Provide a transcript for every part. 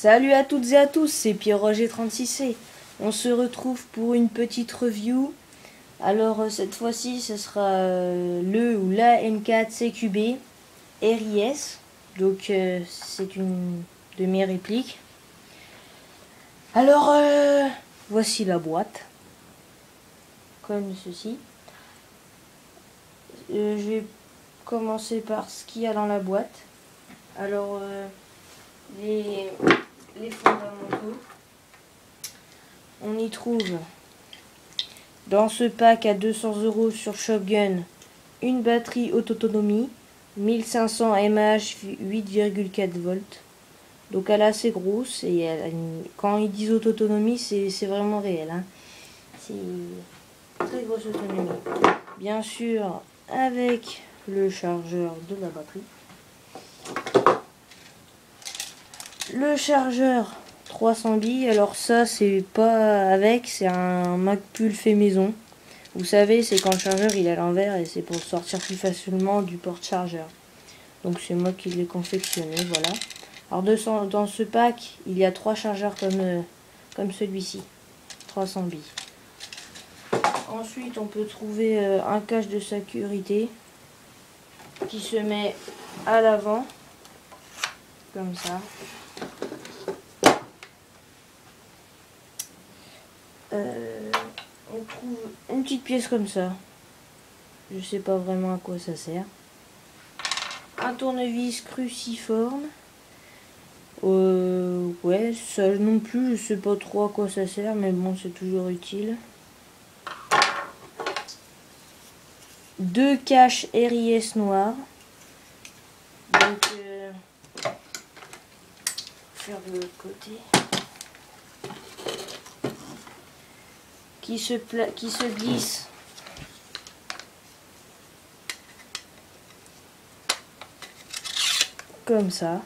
Salut à toutes et à tous, c'est Pierre-Roger36C. On se retrouve pour une petite review. Alors cette fois-ci, ce sera le ou la M4 CQB RIS. Donc c'est une de mes répliques. Alors voici la boîte. Comme ceci. Je vais commencer par ce qu'il y a dans la boîte. Alors les fondamentaux. On y trouve dans ce pack à 200 € sur Shopgun une batterie haute autonomie 1500 mAh 8,4 volts. Donc elle est assez grosse et quand ils disent haute autonomie, c'est vraiment réel. Hein. C'est très grosse autonomie. Bien sûr avec le chargeur de la batterie. Le chargeur 300 billes, alors ça c'est pas avec, c'est un Macpull fait maison. Vous savez, c'est quand le chargeur il est à l'envers et c'est pour sortir plus facilement du porte-chargeur. Donc c'est moi qui l'ai confectionné, voilà. Alors dans ce pack, il y a 3 chargeurs comme celui-ci, 300 billes. Ensuite, on peut trouver un cache de sécurité qui se met à l'avant, comme ça. On trouve une petite pièce comme ça. Je sais pas vraiment à quoi ça sert. Un tournevis cruciforme. Ouais, ça non plus, je sais pas trop à quoi ça sert, mais bon, c'est toujours utile. 2 caches RIS noires. Donc, faire de l'autre côté. Qui se glisse comme ça.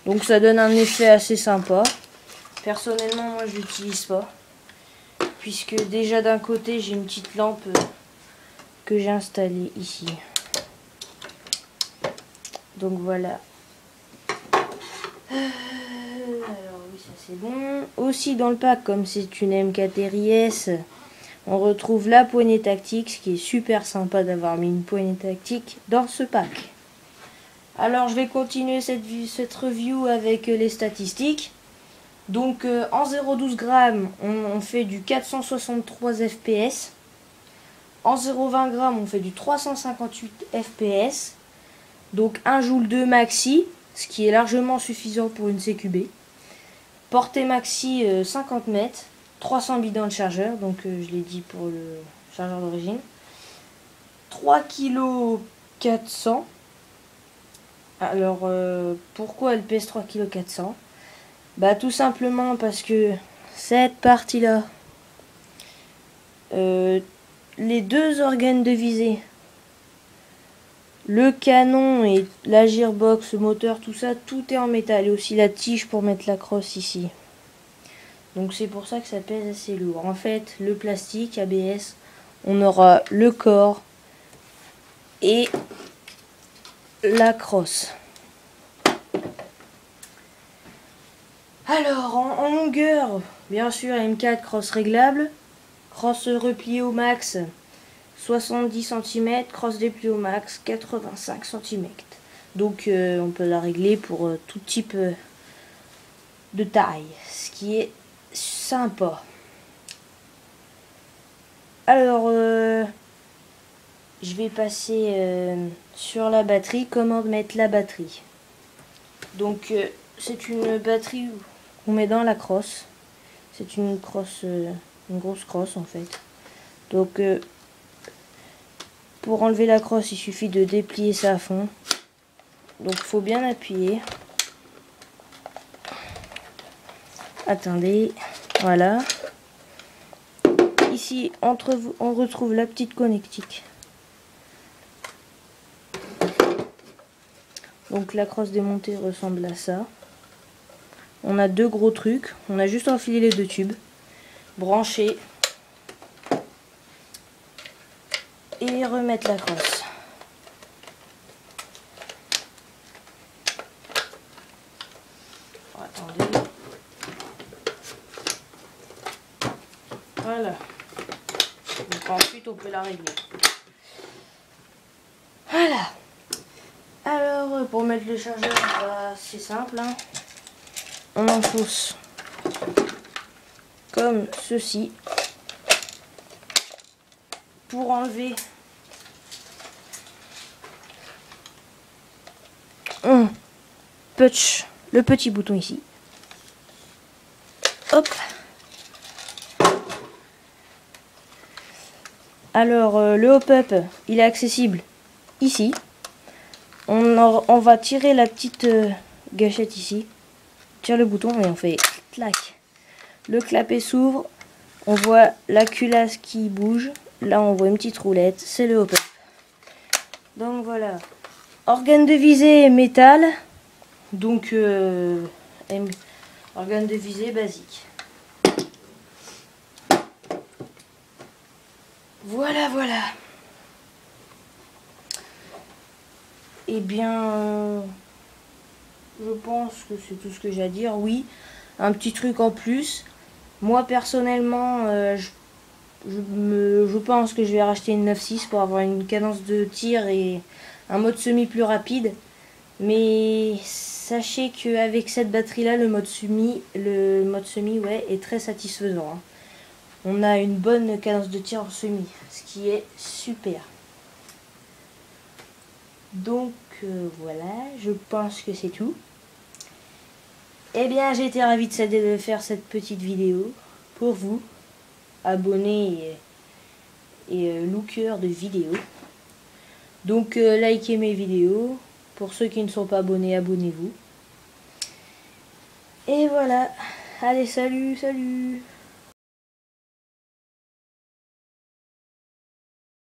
Donc ça donne un effet assez sympa. Personnellement, moi je l'utilise pas, puisque déjà d'un côté j'ai une petite lampe que j'ai installée ici. Donc voilà. Alors oui, ça c'est bon. Aussi dans le pack, comme c'est une M4 RIS, on retrouve la poignée tactique, ce qui est super sympa d'avoir mis une poignée tactique dans ce pack. Alors je vais continuer cette review avec les statistiques. Donc en 0,12 g, on fait du 463 fps. En 0,20 g, on fait du 358 fps. Donc 1 joule 2 maxi, ce qui est largement suffisant pour une CQB. Portée maxi 50 mètres, 300 billes dans le chargeur, donc je l'ai dit pour le chargeur d'origine. 3 kg 400. Alors pourquoi elle pèse 3 kg 400? Bah tout simplement parce que cette partie là, les deux organes de visée, le canon et la gearbox, le moteur, tout ça, tout est en métal. Et aussi la tige pour mettre la crosse ici. Donc c'est pour ça que ça pèse assez lourd. En fait, le plastique ABS, on aura le corps et la crosse. Alors, en longueur, bien sûr, M4 crosse réglable, crosse repliée au max 70 cm, crosse dépliée au max 85 cm. Donc, on peut la régler pour tout type de taille, ce qui est sympa. Alors, je vais passer sur la batterie, comment mettre la batterie. Donc, c'est une batterie qu'on met dans la crosse. C'est une crosse, une grosse crosse en fait. Donc pour enlever la crosse, il suffit de déplier ça à fond. Donc il faut bien appuyer. Attendez, voilà. Ici on retrouve la petite connectique. Donc la crosse démontée ressemble à ça. On a deux gros trucs, on a juste enfilé les deux tubes, brancher et remettre la crosse. Attendez. on peut la régler. Voilà. Alors, pour mettre le chargeur, bah, c'est simple. Hein. On enfonce comme ceci. Pour enlever, on punch le petit bouton ici. Hop. Alors, le hop-up, il est accessible ici. On va tirer la petite gâchette ici. On tire le bouton et on fait clac. Le clapet s'ouvre. On voit la culasse qui bouge. Là, on voit une petite roulette. C'est le hop-up. Donc voilà. Organe de visée métal. Donc, organe de visée basique. Voilà, voilà. Eh bien, je pense que c'est tout ce que j'ai à dire. Oui, un petit truc en plus. Moi, personnellement, je pense que je vais racheter une 9.6 pour avoir une cadence de tir et un mode semi plus rapide. Mais sachez qu'avec cette batterie-là, le mode semi ouais, est très satisfaisant. Hein. On a une bonne cadence de tir en semi, ce qui est super. Donc voilà, je pense que c'est tout. Eh bien, j'ai été ravi de faire cette petite vidéo pour vous, abonnés et lookers de vidéos. Donc likez mes vidéos. Pour ceux qui ne sont pas abonnés, abonnez-vous. Et voilà. Allez, salut, salut.